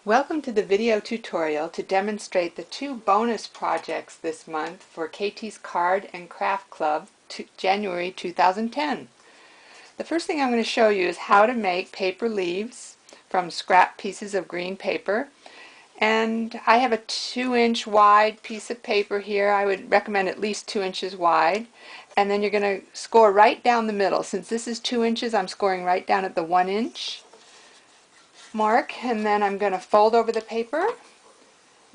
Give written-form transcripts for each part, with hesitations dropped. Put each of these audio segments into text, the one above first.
Welcome to the video tutorial to demonstrate the two bonus projects this month for KT's Card and Craft Club January 2010. The first thing I'm going to show you is how to make paper leaves from scrap pieces of green paper. And I have a 2-inch wide piece of paper here. I would recommend at least 2 inches wide. And then you're going to score right down the middle. Since this is 2 inches, I'm scoring right down at the 1 inch mark, and then I'm going to fold over the paper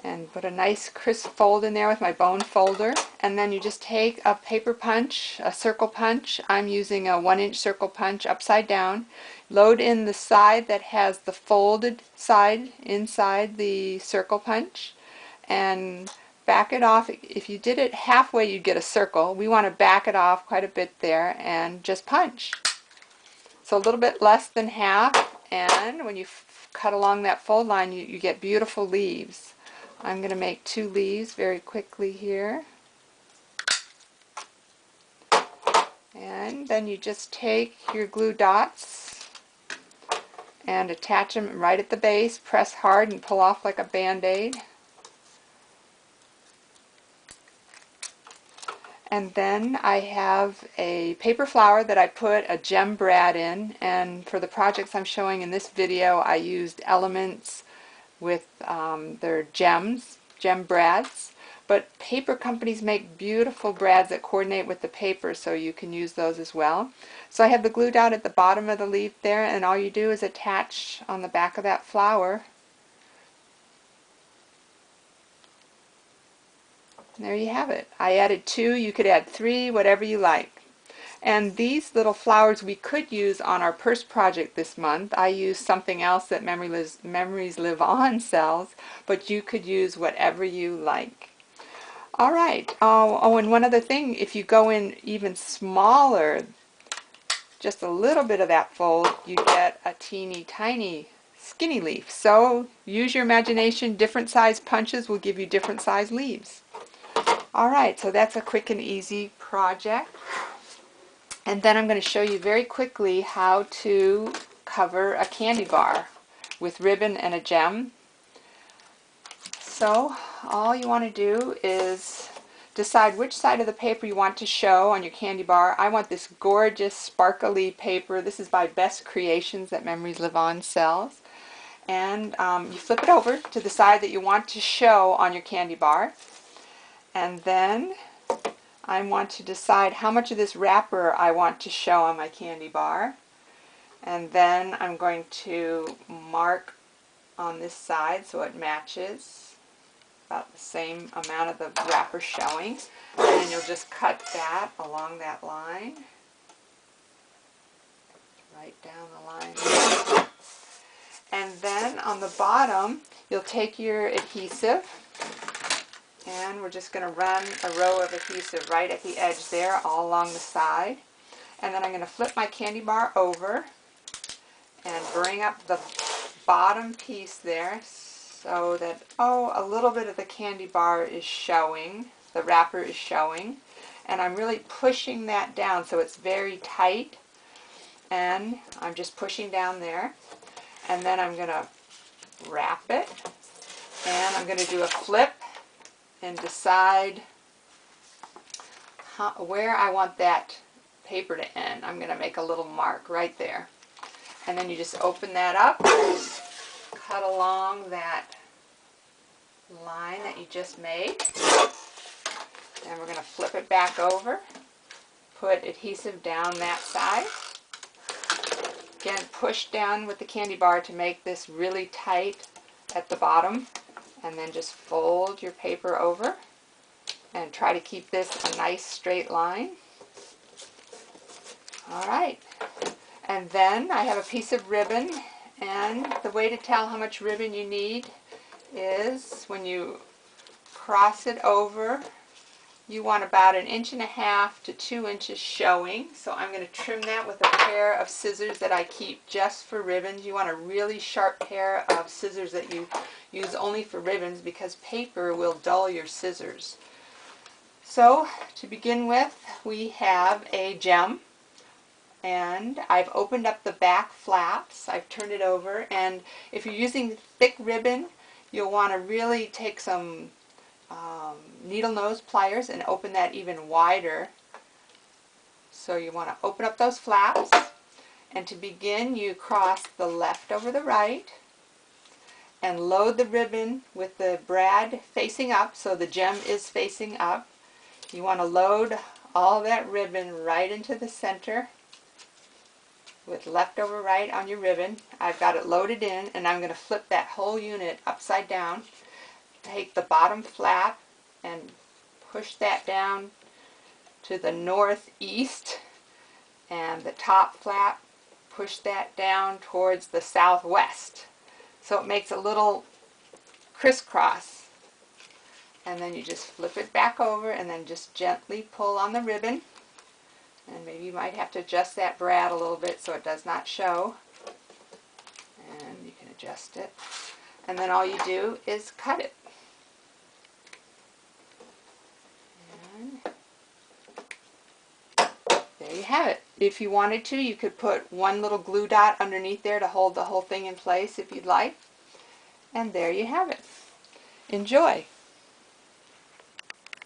and put a nice crisp fold in there with my bone folder, and then you just take a paper punch, a circle punch. I'm using a 1-inch circle punch upside down. Load in the side that has the folded side inside the circle punch and back it off. If you did it halfway, you'd get a circle. We want to back it off quite a bit there and just punch. So a little bit less than half, and when you cut along that fold line, you get beautiful leaves. I'm going to make 2 leaves very quickly here. And then you just take your glue dots and attach them right at the base, press hard and pull off like a band-aid. And then I have a paper flower that I put a gem brad in, and for the projects I'm showing in this video I used Elements with their gem brads. But paper companies make beautiful brads that coordinate with the paper, so you can use those as well. So I have the glue dot at the bottom of the leaf there, and all you do is attach on the back of that flower. There you have it. I added 2, you could add 3, whatever you like. And these little flowers we could use on our purse project this month. I used something else that Memories Live On sells, but you could use whatever you like. Alright, oh, and one other thing, if you go in even smaller, just a little bit of that fold, you get a teeny tiny skinny leaf. So use your imagination. Different size punches will give you different size leaves. Alright, so that's a quick and easy project. And then I'm going to show you very quickly how to cover a candy bar with ribbon and a gem. So all you want to do is decide which side of the paper you want to show on your candy bar. I want this gorgeous sparkly paper. This is by Best Creations that Memories Live On sells. And you flip it over to the side that you want to show on your candy bar. And then I want to decide how much of this wrapper I want to show on my candy bar. And then I'm going to mark on this side so it matches about the same amount of the wrapper showing. And then you'll just cut that along that line. Right down the line. And then on the bottom, you'll take your adhesive, and we're just going to run a row of adhesive right at the edge there, all along the side. And then I'm going to flip my candy bar over and bring up the bottom piece there so that, a little bit of the candy bar is showing, the wrapper is showing. And I'm really pushing that down so it's very tight. And I'm just pushing down there. And then I'm going to wrap it. And I'm going to do a flip and decide where I want that paper to end. I'm going to make a little mark right there. And then you just open that up, cut along that line that you just made. And we're going to flip it back over, put adhesive down that side. Again, push down with the candy bar to make this really tight at the bottom. And then just fold your paper over and try to keep this a nice straight line. Alright, and then I have a piece of ribbon, and the way to tell how much ribbon you need is when you cross it over, you want about 1.5 inches to 2 inches showing. So I'm going to trim that with a pair of scissors that I keep just for ribbons. You want a really sharp pair of scissors that you use only for ribbons because paper will dull your scissors. So to begin with, we have a gem. and I've opened up the back flaps. I've turned it over, and if you're using thick ribbon, you'll want to really take some needle nose pliers and open that even wider. So you want to open up those flaps, and to begin you cross the left over the right and load the ribbon with the brad facing up, so the gem is facing up. You want to load all that ribbon right into the center with left over right on your ribbon. I've got it loaded in, and I'm going to flip that whole unit upside down. Take the bottom flap and push that down to the northeast, and the top flap, push that down towards the southwest. So it makes a little crisscross. And then you just flip it back over and then just gently pull on the ribbon. And maybe you might have to adjust that brad a little bit so it does not show. And you can adjust it. And then all you do is cut it. And there you have it. If you wanted to, you could put one little glue dot underneath there to hold the whole thing in place if you'd like. And there you have it. Enjoy!